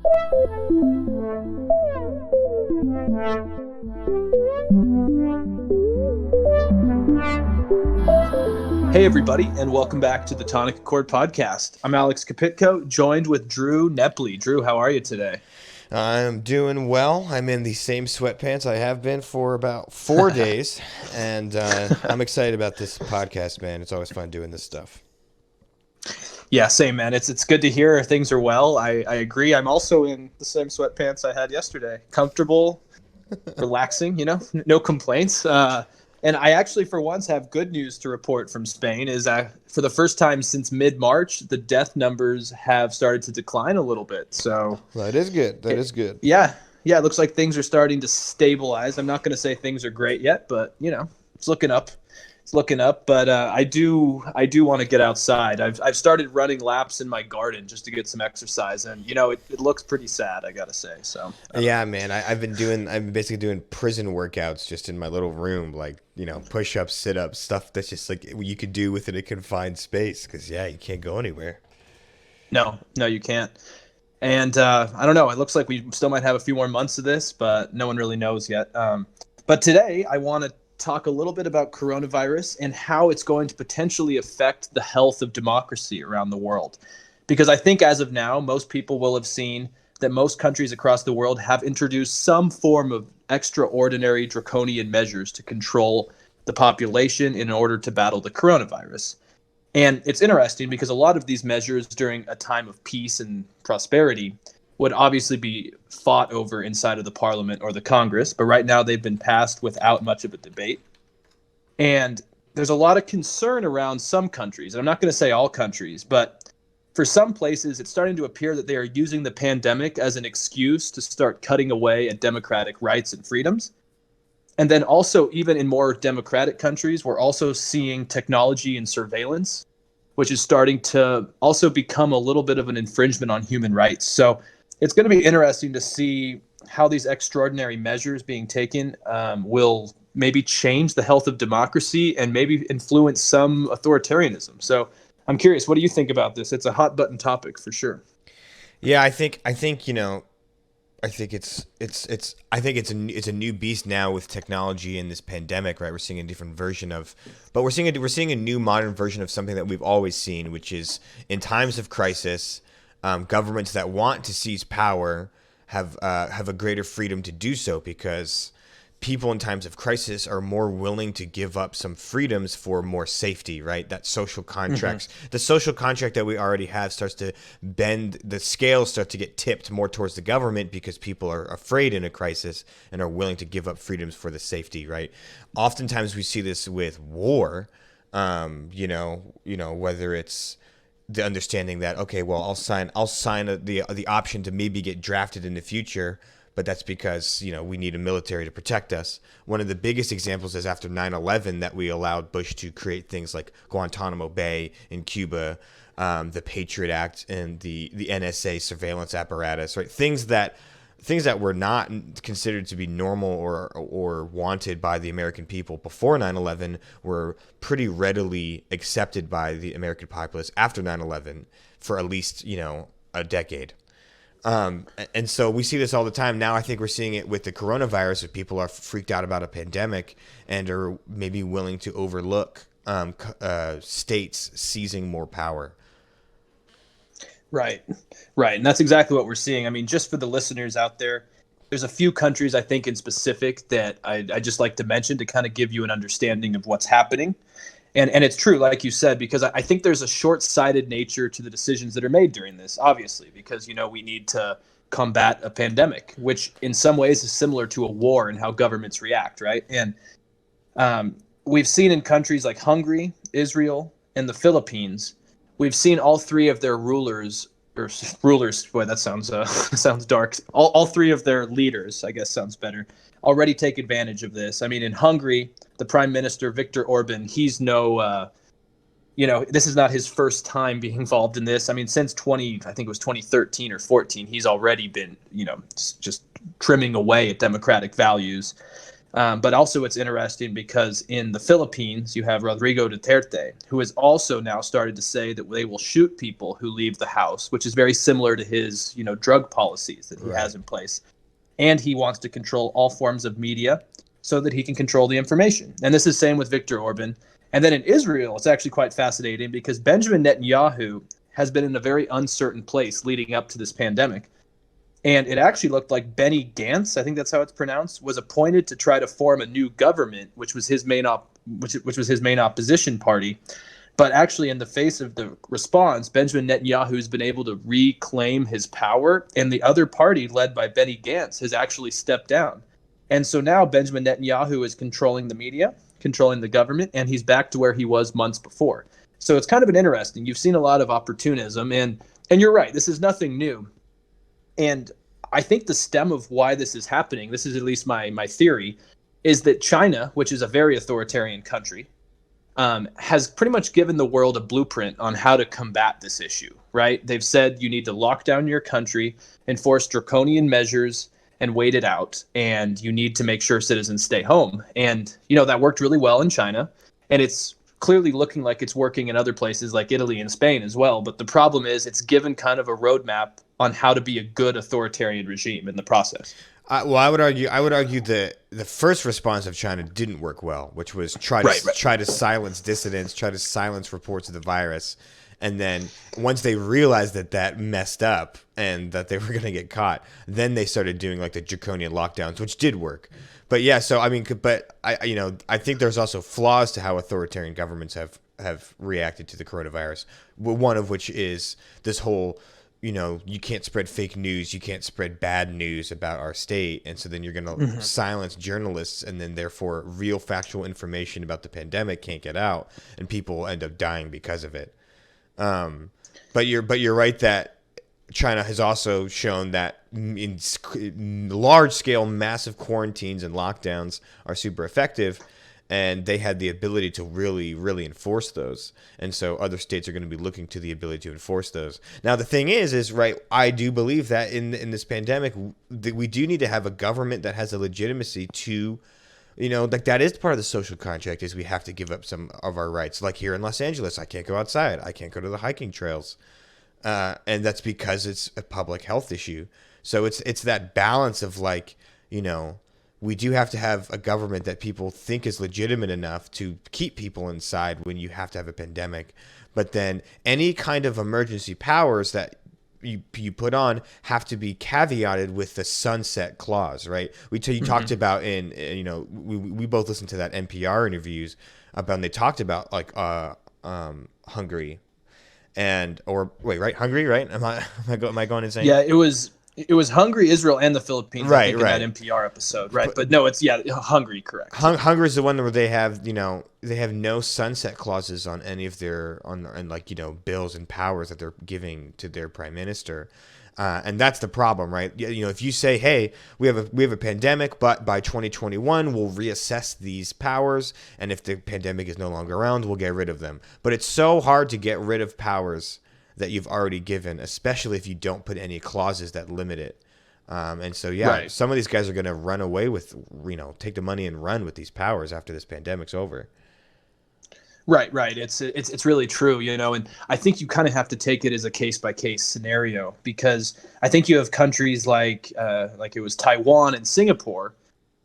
Hey everybody, and welcome back to the Tonic podcast. I'm Alex Kapitko, joined with Drew Nepley. Drew, how are you today? I'm doing well. I'm in the same sweatpants I have been for about 4 days, and I'm excited about this podcast, man. It's always fun doing this stuff. Yeah, same, man. It's good to hear things are well. I agree. I'm also in the same sweatpants I had yesterday. Comfortable, relaxing, no complaints. And I actually, for once, have good news to report from Spain. Is for the first time since mid-March, the death numbers have started to decline a little bit. So that is good. That is good. Yeah. It looks like things are starting to stabilize. I'm not going to say things are great yet, but it's looking up. But I do want to get outside. I've started running laps in my garden just to get some exercise, and it looks pretty sad, I gotta say. So yeah, man, I've been basically doing prison workouts just in my little room, like push-ups, sit-ups, stuff that's just like you could do within a confined space, because you can't go anywhere. No, you can't. And I don't know. It looks like we still might have a few more months of this, but no one really knows yet. But today I want to talk a little bit about coronavirus and how it's going to potentially affect the health of democracy around the world. Because I think as of now, most people will have seen that most countries across the world have introduced some form of extraordinary draconian measures to control the population in order to battle the coronavirus. And it's interesting because a lot of these measures during a time of peace and prosperity would obviously be fought over inside of the parliament or the Congress, but right now they've been passed without much of a debate. And there's a lot of concern around some countries, and I'm not going to say all countries, but for some places, it's starting to appear that they are using the pandemic as an excuse to start cutting away at democratic rights and freedoms. And then also, even in more democratic countries, we're also seeing technology and surveillance, which is starting to also become a little bit of an infringement on human rights. So it's going to be interesting to see how these extraordinary measures being taken will maybe change the health of democracy and maybe influence some authoritarianism. So I'm curious, what do you think about this? It's a hot button topic for sure. Yeah, I think it's a new beast now with technology and this pandemic, right? We're seeing a different version but we're seeing a new modern version of something that we've always seen, which is in times of crisis, governments that want to seize power have a greater freedom to do so, because people in times of crisis are more willing to give up some freedoms for more safety, right? That social contracts, the social contract that we already have starts to bend, the scales start to get tipped more towards the government because people are afraid in a crisis and are willing to give up freedoms for the safety, right? Oftentimes we see this with war, whether it's the understanding that, okay, well, I'll sign the option to maybe get drafted in the future, but that's because, we need a military to protect us. One of the biggest examples is after 9/11 that we allowed Bush to create things like Guantanamo Bay in Cuba, the Patriot Act, and the NSA surveillance apparatus, right? Things that were not considered to be normal or wanted by the American people before 9/11 were pretty readily accepted by the American populace after 9/11 for at least, a decade. And so we see this all the time. Now I think we're seeing it with the coronavirus, where people are freaked out about a pandemic and are maybe willing to overlook states seizing more power. Right. And that's exactly what we're seeing. I mean, just for the listeners out there, there's a few countries I think in specific that I just like to mention to kind of give you an understanding of what's happening. And it's true, like you said, because I think there's a short-sighted nature to the decisions that are made during this, obviously, because, we need to combat a pandemic, which in some ways is similar to a war and how governments react, right? And we've seen in countries like Hungary, Israel, and the Philippines, we've seen all three of their rulers, boy, that sounds sounds dark. All three of their leaders, I guess sounds better, already take advantage of this. I mean, in Hungary, the Prime Minister, Viktor Orban, he's this is not his first time being involved in this. I mean, since I think it was 2013 or 14, he's already been, just trimming away at democratic values. But also it's interesting because in the Philippines, you have Rodrigo Duterte, who has also now started to say that they will shoot people who leave the house, which is very similar to his, drug policies that he has in place. And he wants to control all forms of media so that he can control the information. And this is same with Viktor Orban. And then in Israel, it's actually quite fascinating because Benjamin Netanyahu has been in a very uncertain place leading up to this pandemic. And it actually looked like Benny Gantz, I think that's how it's pronounced, was appointed to try to form a new government, which was his main opposition party. But actually, in the face of the response, Benjamin Netanyahu has been able to reclaim his power, and the other party, led by Benny Gantz, has actually stepped down. And so now Benjamin Netanyahu is controlling the media, controlling the government, and he's back to where he was months before. So it's kind of an interesting. You've seen a lot of opportunism, and you're right. This is nothing new. And I think the stem of why this is happening, this is at least my theory, is that China, which is a very authoritarian country, has pretty much given the world a blueprint on how to combat this issue, right? They've said you need to lock down your country, enforce draconian measures, and wait it out. And you need to make sure citizens stay home. And, that worked really well in China. And it's clearly looking like it's working in other places like Italy and Spain as well. But the problem is it's given kind of a roadmap on how to be a good authoritarian regime in the process. Well, I would argue that the first response of China didn't work well, which was try to silence dissidents, try to silence reports of the virus. And then once they realized that messed up and that they were going to get caught, then they started doing like the draconian lockdowns, which did work. But yeah, so I mean, but I think there's also flaws to how authoritarian governments have reacted to the coronavirus. One of which is this whole, you can't spread fake news, you can't spread bad news about our state, and so then you're going to silence journalists, and then therefore real factual information about the pandemic can't get out, and people end up dying because of it. But you're right that China has also shown that in large-scale, massive quarantines and lockdowns are super effective, and they had the ability to really, really enforce those. And so other states are going to be looking to the ability to enforce those. Now, the thing is right, I do believe that in this pandemic, we do need to have a government that has a legitimacy to, like that is part of the social contract, is we have to give up some of our rights. Like here in Los Angeles, I can't go outside. I can't go to the hiking trails. And that's because it's a public health issue. So it's that balance of like, we do have to have a government that people think is legitimate enough to keep people inside when you have to have a pandemic. But then any kind of emergency powers that you put on have to be caveated with the sunset clause, right? You talked about we both listened to that NPR interviews about, and they talked about like Hungary. Hungary, right? Am I going insane? Yeah, it was Hungary, Israel, and the Philippines. I think, in that NPR episode, right? But no, it's Hungary, correct. Hungary is the one where they have no sunset clauses on any of their bills and powers that they're giving to their prime minister. And that's the problem, right? If you say, hey, we have a pandemic, but by 2021 we'll reassess these powers, and if the pandemic is no longer around, we'll get rid of them. But it's so hard to get rid of powers that you've already given, especially if you don't put any clauses that limit it. And so, some of these guys are going to run away with, take the money and run with these powers after this pandemic's over. Right. It's really true, and I think you kind of have to take it as a case by case scenario, because I think you have countries like it was Taiwan and Singapore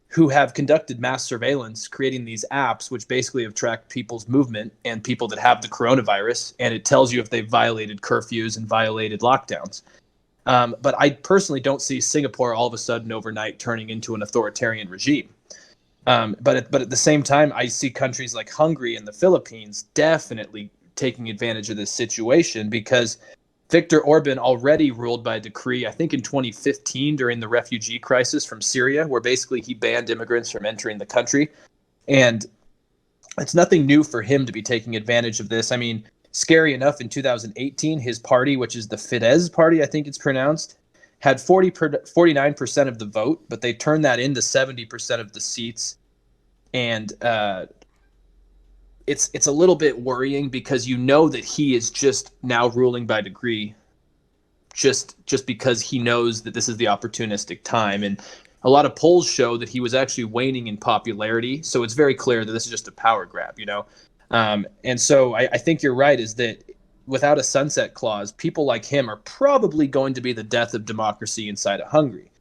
who have conducted mass surveillance, creating these apps which basically have tracked people's movement and people that have the coronavirus, and it tells you if they've violated curfews and violated lockdowns. But I personally don't see Singapore all of a sudden overnight turning into an authoritarian regime. But at the same time, I see countries like Hungary and the Philippines definitely taking advantage of this situation, because Viktor Orban already ruled by decree, I think in 2015 during the refugee crisis from Syria, where basically he banned immigrants from entering the country. And it's nothing new for him to be taking advantage of this. I mean, scary enough, in 2018, his party, which is the Fidesz party, I think it's pronounced, had 49% of the vote, but they turned that into 70% of the seats. And it's a little bit worrying, because that he is just now ruling by decree, just because he knows that this is the opportunistic time. And a lot of polls show that he was actually waning in popularity. So it's very clear that this is just a power grab, you know? And so I think you're right, is that without a sunset clause, people like him are probably going to be the death of democracy inside of Hungary.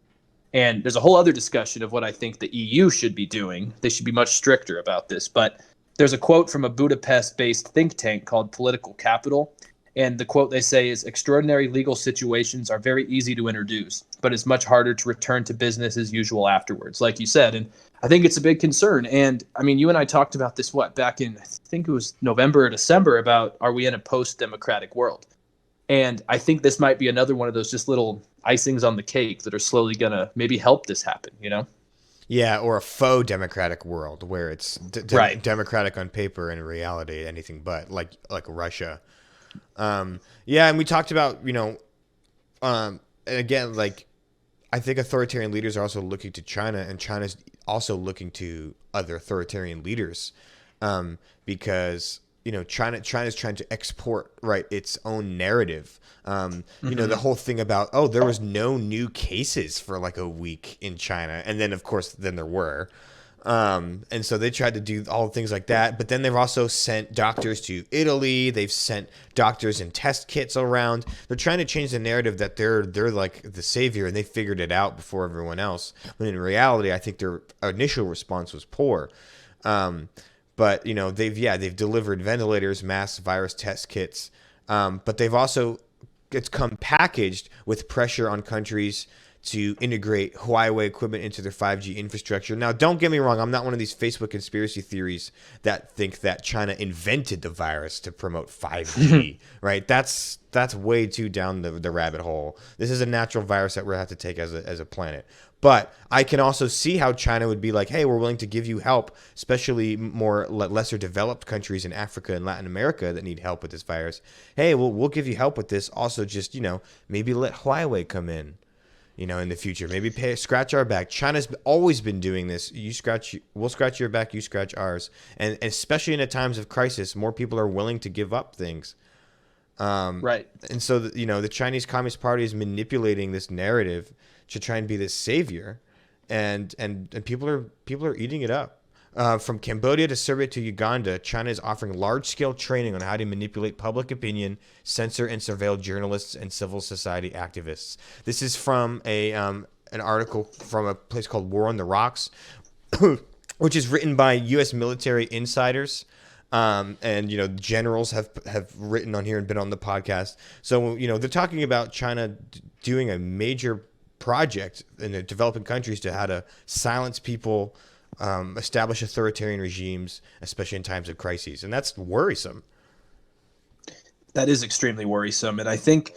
And there's a whole other discussion of what I think the EU should be doing. They should be much stricter about this. But there's a quote from a Budapest-based think tank called Political Capital. And the quote they say is, extraordinary legal situations are very easy to introduce, but it's much harder to return to business as usual afterwards, like you said. And I think it's a big concern. And I mean, you and I talked about this, back in, I think it was November or December, about are we in a post-democratic world? And I think this might be another one of those just little icings on the cake that are slowly going to maybe help this happen, you know? Yeah, or a faux democratic world where it's right. democratic on paper and in reality anything but, like Russia. Yeah, and we talked about, and again, like, I think authoritarian leaders are also looking to China, and China's also looking to other authoritarian leaders, because China's trying to export, right, its own narrative. The whole thing about, there was no new cases for like a week in China, and then of course there were. And so they tried to do all things like that, but then they've also sent doctors to Italy. They've sent doctors and test kits around. They're trying to change the narrative that they're like the savior and they figured it out before everyone else. When in reality, I think their initial response was poor. But they've delivered ventilators, mass virus test kits. But it's come packaged with pressure on countries to integrate Huawei equipment into their 5G infrastructure. Now, don't get me wrong. I'm not one of these Facebook conspiracy theories that think that China invented the virus to promote 5G, right? That's way too down the rabbit hole. This is a natural virus that we have to take as a planet. But I can also see how China would be like, hey, we're willing to give you help, especially lesser developed countries in Africa and Latin America that need help with this virus. Hey, we'll give you help with this. Also, just, maybe let Huawei come in. In the future, maybe scratch our back. China's always been doing this. We'll scratch your back, you scratch ours. And especially in times of crisis, more people are willing to give up things. Right. And so, the Chinese Communist Party is manipulating this narrative to try and be this savior, and people are eating it up. From Cambodia to Serbia to Uganda, China is offering large-scale training on how to manipulate public opinion, censor and surveil journalists and civil society activists. This is from an article from a place called War on the Rocks, which is written by U.S. military insiders. And generals have written on here and been on the podcast. So they're talking about China doing a major project in the developing countries to how to silence people, establish authoritarian regimes, especially in times of crises, and that's worrisome. That is extremely worrisome, and I think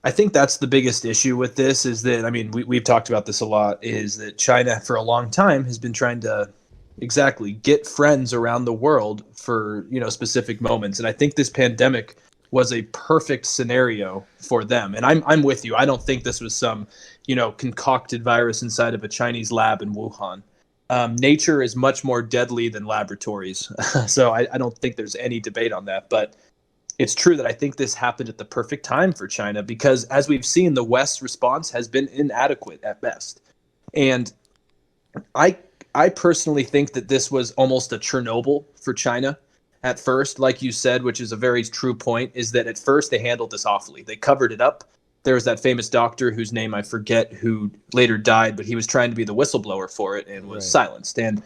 that's the biggest issue with this. Is that, I mean, we've talked about this a lot. Is that China for a long time has been trying to exactly get friends around the world for specific moments, and I think this pandemic was a perfect scenario for them. And I'm with you. I don't think this was some concocted virus inside of a Chinese lab in Wuhan. Nature is much more deadly than laboratories. So I don't think there's any debate on that. But it's true that I think this happened at the perfect time for China because, as we've seen, the West's response has been inadequate at best. And I personally think that this was almost a Chernobyl for China at first, like you said, which is a very true point, is that at first they handled this awfully. They covered it up. There was that famous doctor whose name I forget who later died, but he was trying to be the whistleblower for it and was silenced. And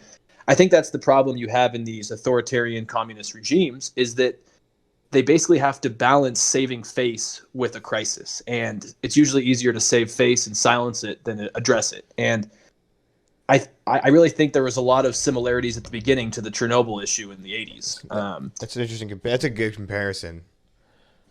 I think that's the problem you have in these authoritarian communist regimes, is that they basically have to balance saving face with a crisis. And it's usually easier to save face and silence it than address it. And I really think there was a lot of similarities at the beginning to the Chernobyl issue in the 80s. That's an interesting. That's a good comparison.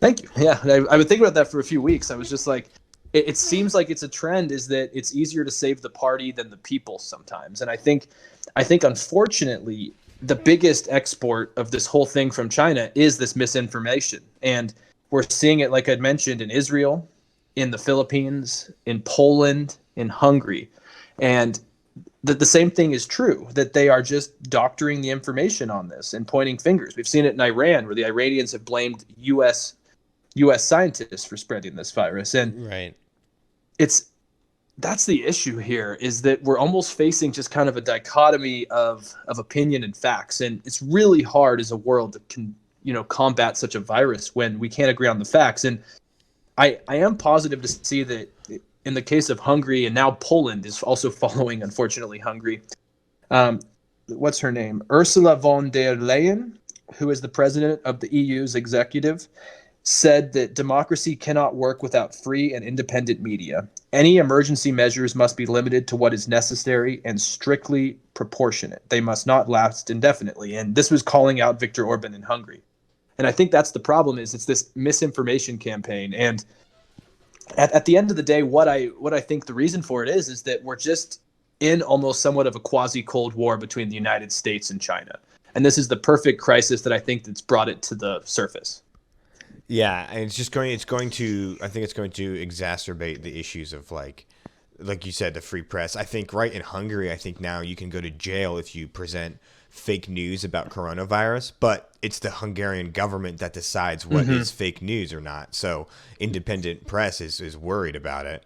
Thank you. Yeah, and I've been thinking about that for a few weeks. I was just like, it seems like it's a trend, is that it's easier to save the party than the people sometimes. And I think unfortunately, the biggest export of this whole thing from China is this misinformation. And we're seeing it, like I'd mentioned, in Israel, in the Philippines, in Poland, in Hungary. And the same thing is true, that they are just doctoring the information on this and pointing fingers. We've seen it in Iran, where the Iranians have blamed U.S. scientists for spreading this virus. And right. it's that's the issue here, is that we're almost facing just kind of a dichotomy of opinion and facts, and it's really hard as a world to combat such a virus when we can't agree on the facts. And I am positive to see that in the case of Hungary, and now Poland is also following, unfortunately, Hungary. What's her name? Ursula von der Leyen, who is the president of the EU's executive, said that democracy cannot work without free and independent media. Any emergency measures must be limited to what is necessary and strictly proportionate. They must not last indefinitely. And this was calling out Viktor Orban in Hungary. And I think that's the problem, is it's this misinformation campaign. And at the end of the day, what I think the reason for it is that we're just in almost somewhat of a quasi-Cold War between the United States and China. And this is the perfect crisis that I think that's brought it to the surface. Yeah, and I think it's going to exacerbate the issues of like you said, the free press. I think right in Hungary, I think now you can go to jail if you present fake news about coronavirus, but it's the Hungarian government that decides what is fake news or not. So independent press is worried about it.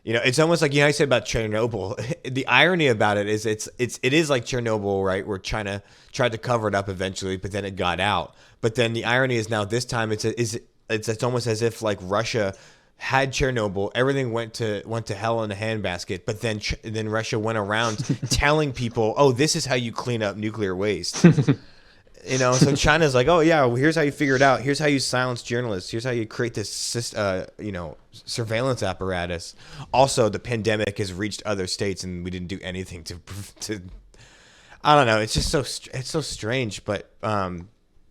It's almost like, I said about Chernobyl. The irony about it is it is like Chernobyl, right? Where China tried to cover it up eventually, but then it got out. But then the irony is now this time it's almost as if like Russia had Chernobyl, everything went to hell in a handbasket, but then Russia went around telling people, oh, this is how you clean up nuclear waste. So China's like, oh yeah, well, here's how you figure it out. Here's how you silence journalists. Here's how you create this, surveillance apparatus. Also, the pandemic has reached other states, and we didn't do anything to. I don't know. It's just so strange, but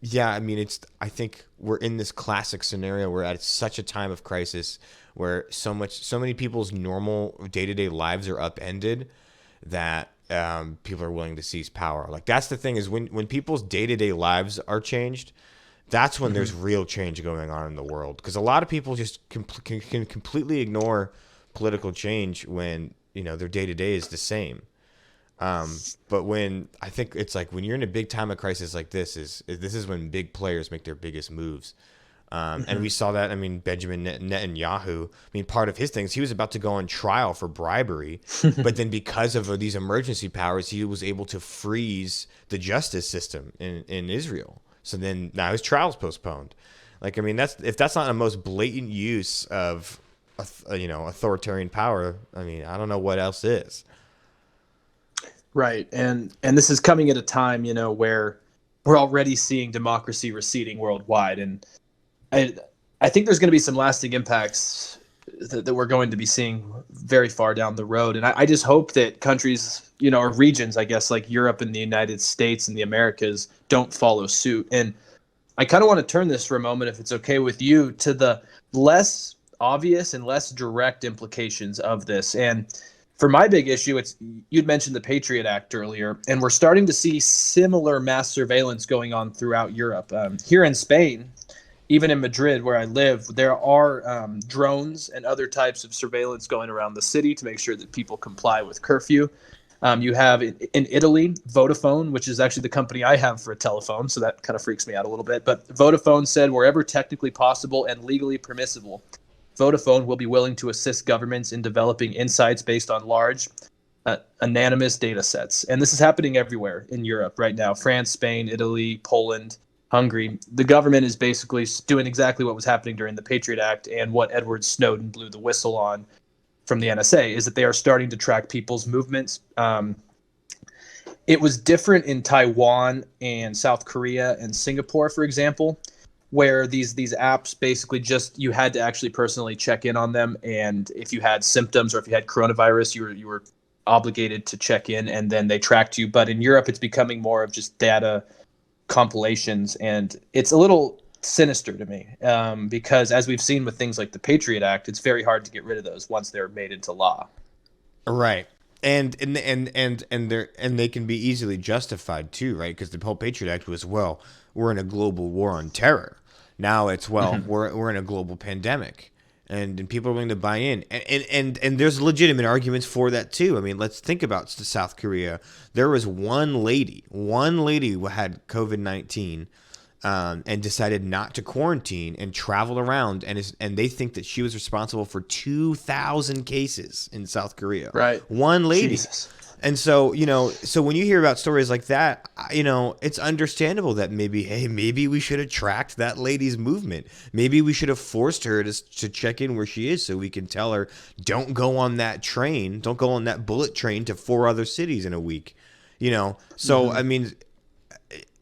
yeah. I mean, I think we're in this classic scenario. We're at such a time of crisis where so many people's normal day-to-day lives are upended that. People are willing to seize power. Like that's the thing, is when people's day-to-day lives are changed, that's when there's real change going on in the world. Because a lot of people just can completely ignore political change when their day-to-day is the same. But when I think it's like when you're in a big time of crisis like this is when big players make their biggest moves. And we saw that. I mean, Benjamin Netanyahu, part of his things, he was about to go on trial for bribery, but then because of these emergency powers, he was able to freeze the justice system in Israel. So then now his trial's postponed. Like, if that's not the most blatant use of, authoritarian power, I don't know what else is. Right. And this is coming at a time, where we're already seeing democracy receding worldwide. And I think there's going to be some lasting impacts that we're going to be seeing very far down the road. And I just hope that countries, or regions, I guess, like Europe and the United States and the Americas don't follow suit. And I kind of want to turn this for a moment, if it's okay with you, to the less obvious and less direct implications of this. And for my big issue, you'd mentioned the Patriot Act earlier, and we're starting to see similar mass surveillance going on throughout Europe. Here in Spain, even in Madrid, where I live, there are drones and other types of surveillance going around the city to make sure that people comply with curfew. You have in Italy, Vodafone, which is actually the company I have for a telephone, so that kind of freaks me out a little bit. But Vodafone said wherever technically possible and legally permissible, Vodafone will be willing to assist governments in developing insights based on large, anonymous data sets. And this is happening everywhere in Europe right now: France, Spain, Italy, Poland, Hungary. The government is basically doing exactly what was happening during the Patriot Act and what Edward Snowden blew the whistle on from the NSA, is that they are starting to track people's movements. It was different in Taiwan and South Korea and Singapore, for example, where these apps basically just, you had to actually personally check in on them. And if you had symptoms or if you had coronavirus, you were obligated to check in, and then they tracked you. But in Europe, it's becoming more of just data compilations, and it's a little sinister to me, because as we've seen with things like the Patriot Act, it's very hard to get rid of those once they're made into law. Right. And they can be easily justified too, right? Because the whole Patriot Act was, well, we're in a global war on terror. Now it's, well, we're in a global pandemic, and people are willing to buy in, and there's legitimate arguments for that too. I mean, let's think about South Korea. There was one lady who had COVID-19. and decided not to quarantine and travel around, and they think that she was responsible for 2,000 cases in South Korea. Right. One lady. Jesus. And so, so when you hear about stories like that, it's understandable that maybe we should have tracked that lady's movement. Maybe we should have forced her to check in where she is so we can tell her, don't go on that train, don't go on that bullet train to 4 other cities in a week. So, I mean,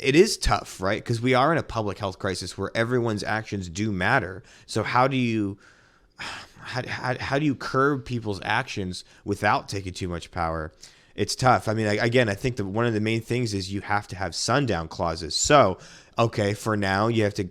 it is tough, right? Because we are in a public health crisis where everyone's actions do matter. So how do you curb people's actions without taking too much power? It's tough. I mean, again, I think that one of the main things is you have to have sundown clauses. So, okay, for now, you have to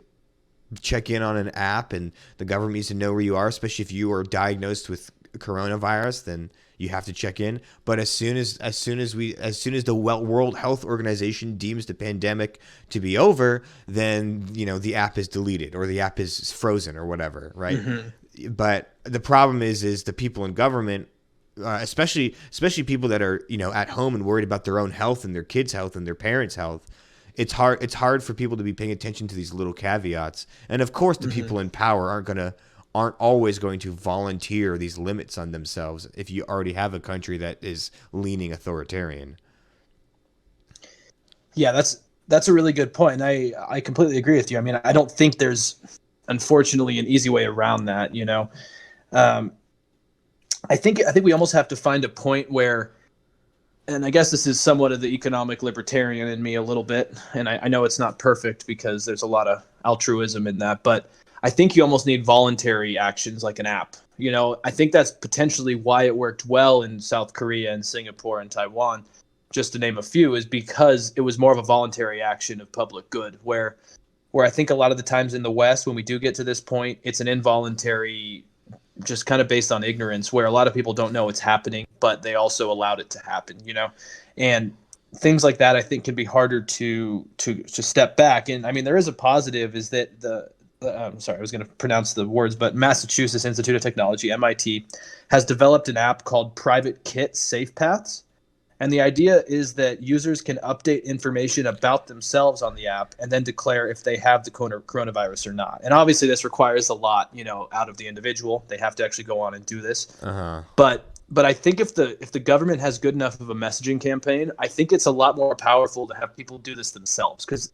check in on an app, and the government needs to know where you are, especially if you are diagnosed with coronavirus, then you have to check in. But as soon as the World Health Organization deems the pandemic to be over, then the app is deleted or the app is frozen or whatever, right? Mm-hmm. But the problem is the people in government, especially people that are at home and worried about their own health and their kids' health and their parents' health. It's hard for people to be paying attention to these little caveats. And of course, the mm-hmm. people in power aren't always going to volunteer these limits on themselves if you already have a country that is leaning authoritarian. Yeah, that's a really good point. And I completely agree with you. I mean, I don't think there's, unfortunately, an easy way around that, I think we almost have to find a point where, and I guess this is somewhat of the economic libertarian in me a little bit, and I know it's not perfect because there's a lot of altruism in that, but I think you almost need voluntary actions like an app. I think that's potentially why it worked well in South Korea and Singapore and Taiwan, just to name a few, is because it was more of a voluntary action of public good, where I think a lot of the times in the West, when we do get to this point, it's an involuntary, just kind of based on ignorance, where a lot of people don't know it's happening, but they also allowed it to happen, and things like that, I think, can be harder to step back. And I mean, there is a positive, is that sorry, I was going to pronounce the words, but Massachusetts Institute of Technology, MIT, has developed an app called Private Kit Safe Paths. And the idea is that users can update information about themselves on the app and then declare if they have the coronavirus or not. And obviously this requires a lot, out of the individual. They have to actually go on and do this. Uh-huh. But I think if the government has good enough of a messaging campaign, I think it's a lot more powerful to have people do this themselves, because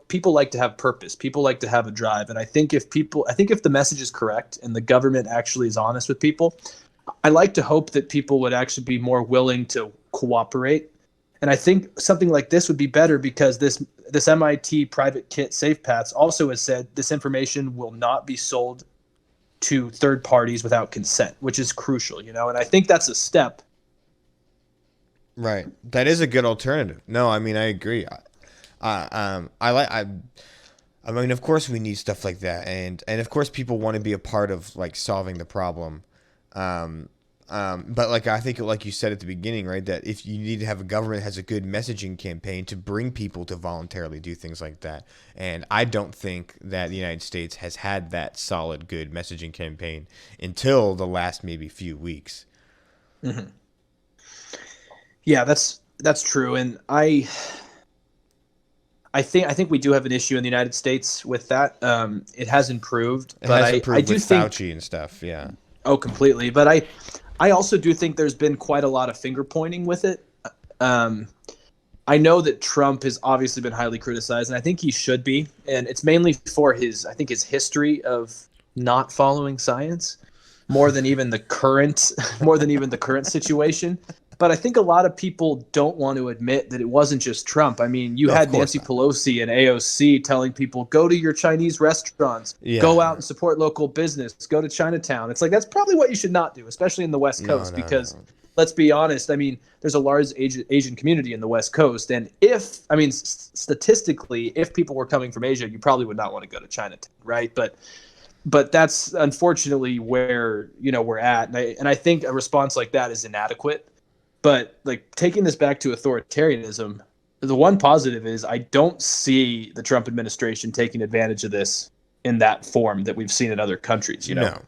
people like to have purpose. People like to have a drive. And I think if the message is correct and the government actually is honest with people, I like to hope that people would actually be more willing to cooperate. And I think something like this would be better, because this MIT Private Kit Safe Paths also has said this information will not be sold to third parties without consent, which is crucial, and I think that's a step. Right. That is a good alternative. No, I mean, I agree. I mean, of course we need stuff like that. And of course people want to be a part of like solving the problem. But like, I think, like you said at the beginning, right, that if you need to have a government that has a good messaging campaign to bring people to voluntarily do things like that. And I don't think that the United States has had that solid, good messaging campaign until the last maybe few weeks. Mm-hmm. Yeah, that's true. And I think we do have an issue in the United States with that. It has improved, but I do with think Fauci and stuff. Yeah. Oh, completely. But I also do think there's been quite a lot of finger pointing with it. I know that Trump has obviously been highly criticized, and I think he should be. And it's mainly for his history of not following science more than even the current situation. But I think a lot of people don't want to admit that it wasn't just Trump. I mean, you had Nancy Pelosi and AOC telling people, go to your Chinese restaurants, go out and support local business, go to Chinatown. It's like, that's probably what you should not do, especially in the West Coast, because let's be honest, I mean, there's a large Asian community in the West Coast. And statistically, if people were coming from Asia, you probably would not want to go to Chinatown, right? But that's unfortunately where, we're at. And I think a response like that is inadequate. But like, taking this back to authoritarianism, the one positive is I don't see the Trump administration taking advantage of this in that form that we've seen in other countries, No.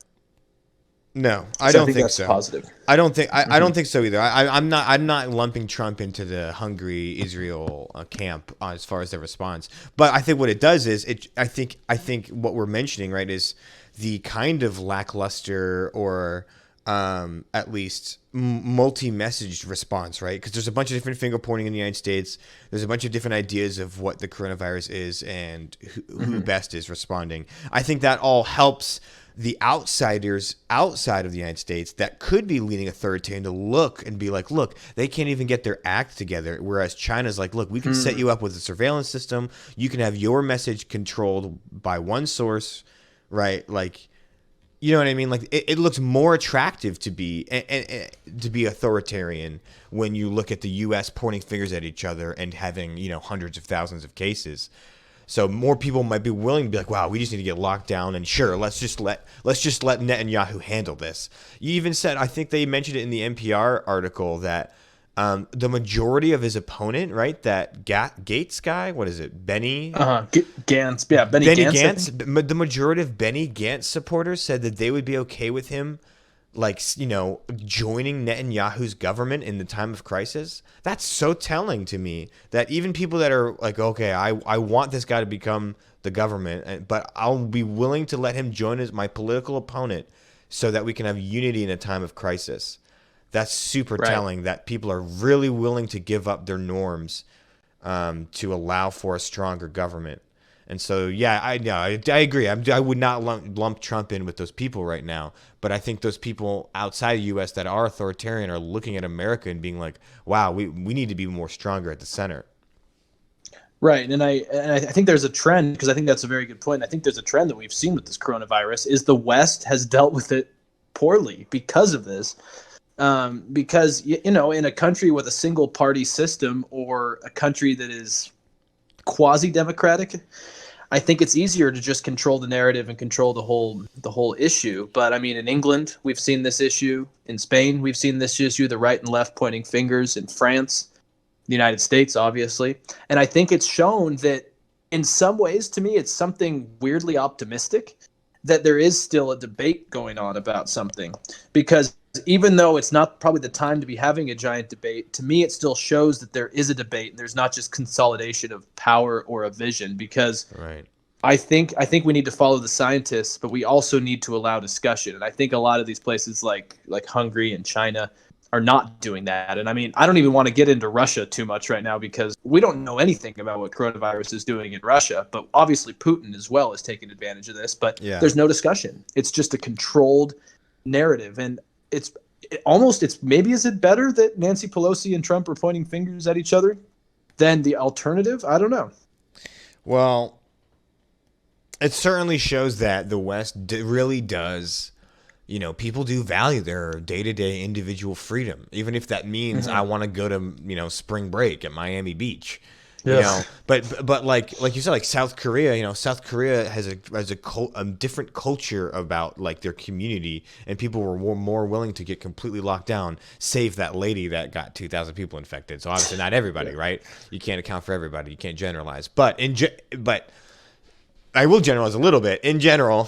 No, I So I don't think think that's so. positive. I don't think so either. I'm not lumping Trump into the Hungary Israel camp as far as the response. But I think what it does is I think what we're mentioning, right, is the kind of lackluster or at least multi-messaged response, right? Because there's a bunch of different finger pointing in the United States. There's a bunch of different ideas of what the coronavirus is and who best is responding. I think that all helps the outsiders outside of the United States that could be leaning authoritarian to look and be like, look, they can't even get their act together. Whereas China's like, look, we can set you up with a surveillance system. You can have your message controlled by one source, right? Like, you know what I mean? Like, it looks more attractive to be to be authoritarian when you look at the U.S. pointing fingers at each other and having, you know, hundreds of thousands of cases. So more people might be willing to be like, wow, we just need to get locked down, and sure, let's just let Netanyahu handle this. You even said, I think they mentioned it in the NPR article, that the majority of his opponent, right, that Gates guy, what is it, Benny? Gantz, yeah, Benny Gantz. The majority of Benny Gantz supporters said that they would be okay with him, like, you know, joining Netanyahu's government in the time of crisis. That's so telling to me that even people that are like, okay, I want this guy to become the government, but I'll be willing to let him join as my political opponent so that we can have unity in a time of crisis. That's super telling that people are really willing to give up their norms to allow for a stronger government. And so, yeah, I agree. I would not lump Trump in with those people right now. But I think those people outside the U.S. that are authoritarian are looking at America and being like, wow, we need to be more stronger at the center. Right. And I think there's a trend, because I think that's a very good point. I think there's a trend that we've seen with this coronavirus is the West has dealt with it poorly because of this. Because, you know, in a country with a single party system or a country that is quasi-democratic, I think it's easier to just control the narrative and control the whole issue. But I mean, in England, we've seen this issue. In Spain, we've seen this issue, the right and left pointing fingers. In France, the United States, obviously. And I think it's shown that in some ways, to me, it's something weirdly optimistic that there is still a debate going on about something. Because even though it's not probably the time to be having a giant debate, to me, it still shows that there is a debate and there's not just consolidation of power or a vision. Because I think we need to follow the scientists, but we also need to allow discussion. And I think a lot of these places like Hungary and China are not doing that. And I mean, I don't even want to get into Russia too much right now because we don't know anything about what coronavirus is doing in Russia. But obviously Putin as well is taking advantage of this. But there's no discussion. It's just a controlled narrative. And it's maybe, is it better that Nancy Pelosi and Trump are pointing fingers at each other than the alternative? I don't know. Well, it certainly shows that the West really does, you know, people do value their day-to-day individual freedom, even if that means I want to go to, you know, spring break at Miami Beach. You know, but like you said, like South Korea, you know, South Korea has a different culture about like their community, and people were more willing to get completely locked down, save that lady that got 2,000 people infected. So obviously not everybody, right? You can't account for everybody. You can't generalize. But I will generalize a little bit. In general,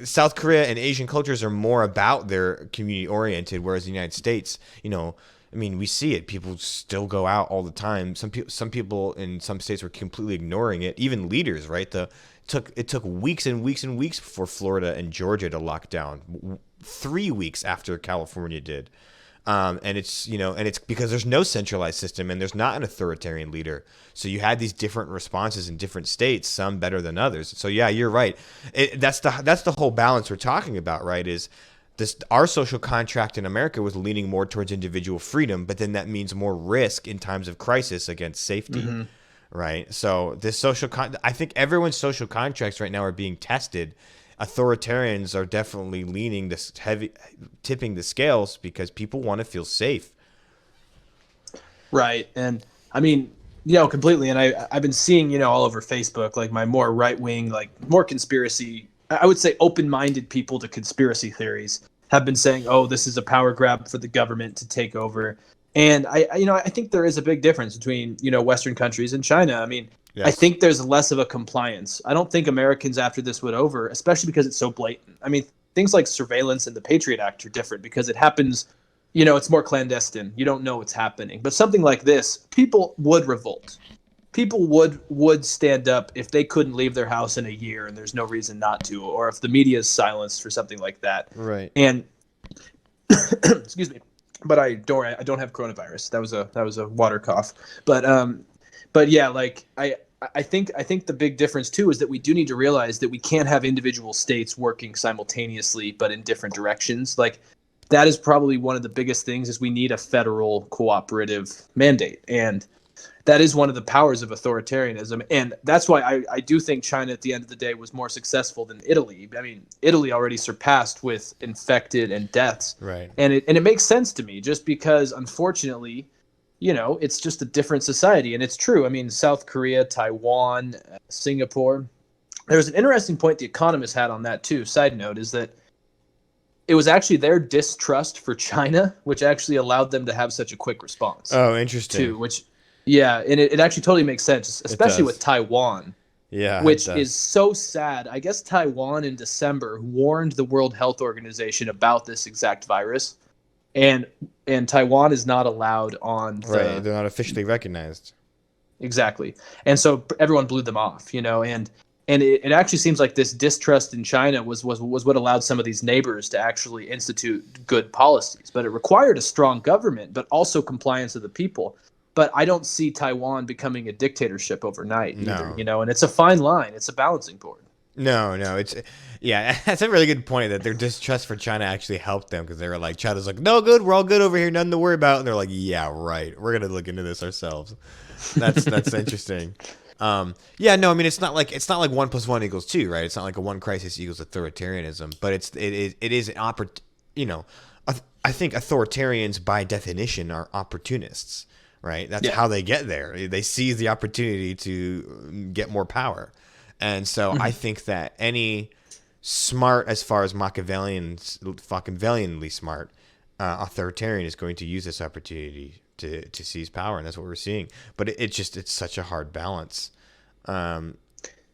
South Korea and Asian cultures are more about their community oriented, whereas the United States, you know, I mean, we see it. People still go out all the time. Some people in some states were completely ignoring it. Even leaders, right? It took weeks and weeks and weeks before Florida and Georgia to lock down. 3 weeks after California did. And it's because there's no centralized system and there's not an authoritarian leader. So you had these different responses in different states, some better than others. So yeah, you're right. That's the whole balance we're talking about, right? Is our social contract in America was leaning more towards individual freedom, but then that means more risk in times of crisis against safety, right? So this I think everyone's social contracts right now are being tested. Authoritarians are definitely leaning this tipping the scales because people want to feel safe. Right. And I mean, you know, completely. And I've been seeing, you know, all over Facebook, like my more right wing, like more conspiracy, I would say open-minded people to conspiracy theories have been saying, oh, this is a power grab for the government to take over. And I think there is a big difference between, you know, Western countries and China. I mean, I think there's less of a compliance. I don't think Americans after this would over, especially because it's so blatant. I mean, things like surveillance and the Patriot Act are different because it happens, you know, it's more clandestine. You don't know what's happening. But something like this, people would revolt. People would stand up if they couldn't leave their house in a year and there's no reason not to, or if the media is silenced for something like that. Right. And excuse me, but I don't have coronavirus. That was a water cough. But yeah, like I think the big difference too is that we do need to realize that we can't have individual states working simultaneously but in different directions. Like that is probably one of the biggest things is we need a federal cooperative mandate. And that is one of the powers of authoritarianism. And that's why I do think China at the end of the day was more successful than Italy. I mean, Italy already surpassed with infected and deaths. Right. And it makes sense to me just because, unfortunately, you know, it's just a different society. And it's true. I mean, South Korea, Taiwan, Singapore. There's an interesting point The Economist had on that too. Side note is that it was actually their distrust for China, which actually allowed them to have such a quick response. Oh, interesting. Too, which, yeah, and it actually totally makes sense, especially with Taiwan. Yeah, which is so sad. I guess Taiwan in December warned the World Health Organization about this exact virus, and Taiwan is not allowed on the, right. They're not officially recognized. Exactly, and so everyone blew them off, you know, and it actually seems like this distrust in China was what allowed some of these neighbors to actually institute good policies, but it required a strong government, but also compliance of the people. But I don't see Taiwan becoming a dictatorship overnight either, you know, and it's a fine line. It's a balancing board. No, it's, yeah, that's a really good point that their distrust for China actually helped them because they were like, China's like, no good, we're all good over here, nothing to worry about. And they're like, yeah, right, we're going to look into this ourselves. That's interesting. Yeah, no, I mean, it's not like 1 + 1 = 2, right? It's not like a one crisis equals authoritarianism, but it is an you know, I think authoritarians by definition are opportunists. Right, that's how they get there. They seize the opportunity to get more power, and so I think that any smart, as far as Machiavellianly smart, authoritarian is going to use this opportunity to seize power, and that's what we're seeing. But it's such a hard balance, and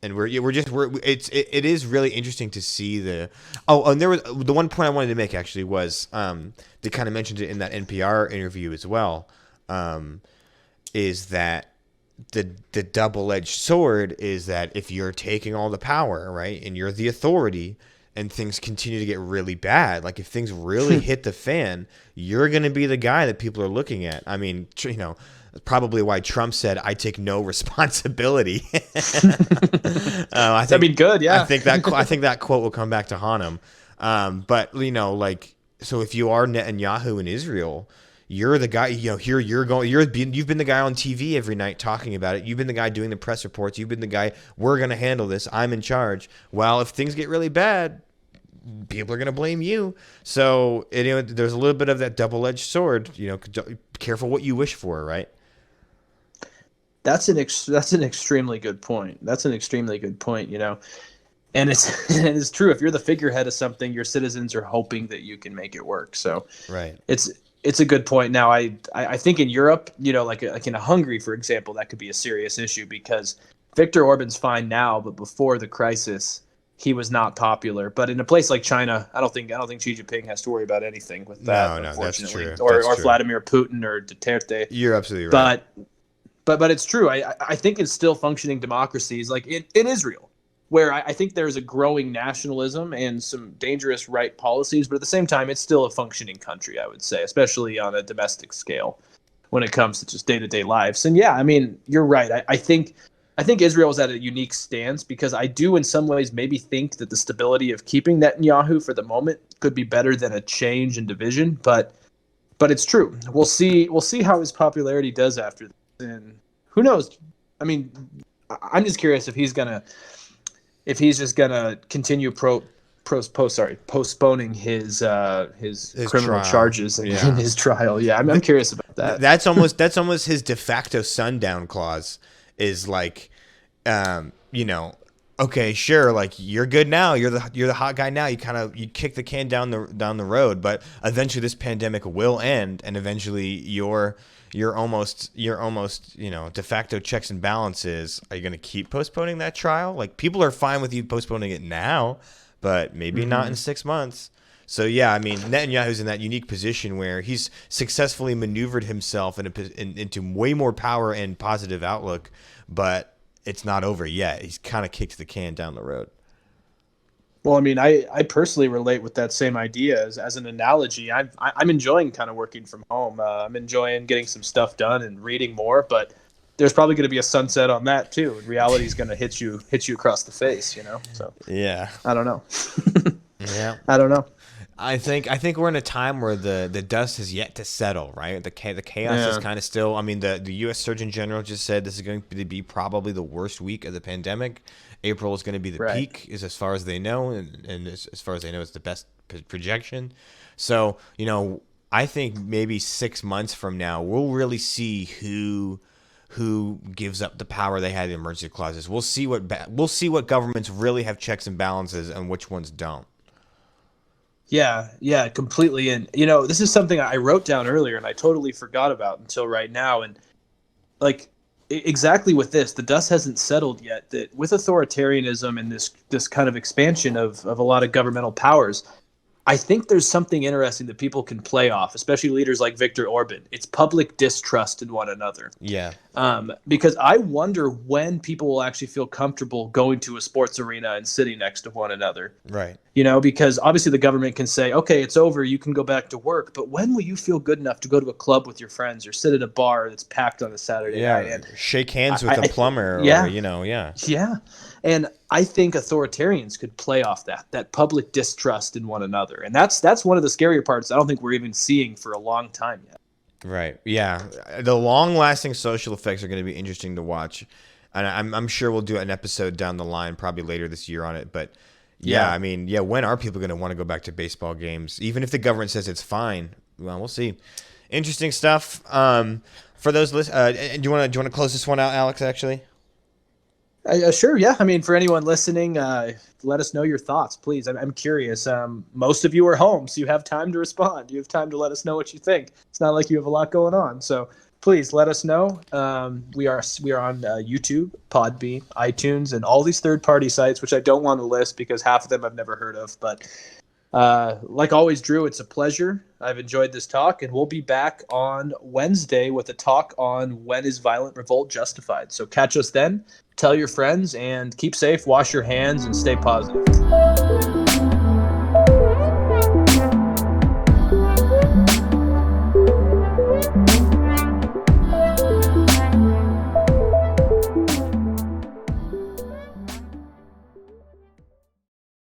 it is really interesting to see the and there was the one point I wanted to make actually was they kind of mentioned it in that NPR interview as well. Is that the double-edged sword is that if you're taking all the power, right, and you're the authority and things continue to get really bad, like if things really hit the fan, you're going to be the guy that people are looking at. I mean, you know, probably why Trump said, I take no responsibility. That'd be good. Yeah. I think that quote will come back to haunt him. But you know, like, so if you are Netanyahu in Israel, you're the guy, you know, here you've been the guy on TV every night talking about it. You've been the guy doing the press reports. You've been the guy, we're going to handle this. I'm in charge. Well, if things get really bad, people are going to blame you. So, you know, there's a little bit of that double-edged sword, you know, careful what you wish for, right? That's an extremely good point. You know, and it's true. If you're the figurehead of something, your citizens are hoping that you can make it work. So right. It's a good point. Now, I think in Europe, you know, like in Hungary, for example, that could be a serious issue because Viktor Orban's fine now, but before the crisis, he was not popular. But in a place like China, I don't think Xi Jinping has to worry about anything with that. No, that's true. Or Vladimir Putin or Duterte. You're absolutely right. But it's true. I think it's still functioning democracies like in Israel, where I think there's a growing nationalism and some dangerous right policies, but at the same time, it's still a functioning country, I would say, especially on a domestic scale when it comes to just day-to-day lives. And yeah, I mean, you're right. I think Israel is at a unique stance because I do in some ways maybe think that the stability of keeping Netanyahu for the moment could be better than a change in division, but it's true. We'll see how his popularity does after this. And who knows? I mean, I'm just curious if he's just gonna continue postponing his criminal trial. Charges in his trial. Yeah, I'm curious about that. That's almost his de facto sundown clause. Is like, you know, okay, sure, like you're good now, you're the hot guy now. You kick the can down the road, but eventually this pandemic will end, and eventually you're almost, you know, de facto checks and balances. Are you going to keep postponing that trial? Like, people are fine with you postponing it now, but maybe not in 6 months. So yeah, I mean, Netanyahu's in that unique position where he's successfully maneuvered himself into way more power and positive outlook, but it's not over yet. He's kind of kicked the can down the road. Well, I mean, I personally relate with that same idea as an analogy. I'm enjoying kind of working from home. I'm enjoying getting some stuff done and reading more, but there's probably going to be a sunset on that too. And reality is going to hit you across the face, you know? So yeah, I don't know. yeah, I don't know. I think we're in a time where the dust has yet to settle, right? The chaos is kind of still. I mean, the U.S. Surgeon General just said this is going to be probably the worst week of the pandemic. April is going to be the peak, is as far as they know, and as far as they know, it's the best projection. So, you know, I think maybe 6 months from now, we'll really see who gives up the power they had in emergency clauses. We'll see what governments really have checks and balances and which ones don't. Yeah, completely. And, you know, this is something I wrote down earlier and I totally forgot about until right now. And, like, exactly with this, the dust hasn't settled yet. That with authoritarianism and this kind of expansion of a lot of governmental powers, I think there's something interesting that people can play off, especially leaders like Viktor Orban. It's public distrust in one another. Yeah. Because I wonder when people will actually feel comfortable going to a sports arena and sitting next to one another. Right. You know, because obviously the government can say, okay, it's over, you can go back to work. But when will you feel good enough to go to a club with your friends or sit at a bar that's packed on a Saturday night? And shake hands with a plumber. Yeah. Or, you know, yeah. Yeah. And I think authoritarians could play off that public distrust in one another. And that's one of the scarier parts I don't think we're even seeing for a long time yet. Right. Yeah. The long-lasting social effects are going to be interesting to watch. And I'm sure we'll do an episode down the line, probably later this year on it. But yeah, I mean, when are people going to want to go back to baseball games? Even if the government says it's fine, well, we'll see. Interesting stuff. For those do you want to close this one out, Alex, actually? Sure, yeah. I mean, for anyone listening, let us know your thoughts, please. I'm curious. Most of you are home, so you have time to respond. You have time to let us know what you think. It's not like you have a lot going on. So please let us know. We are on YouTube, Podbean, iTunes, and all these third-party sites, which I don't want to list because half of them I've never heard of. But like always, Drew, it's a pleasure. I've enjoyed this talk, and we'll be back on Wednesday with a talk on when is violent revolt justified. So catch us then. Tell your friends, and keep safe, wash your hands, and stay positive.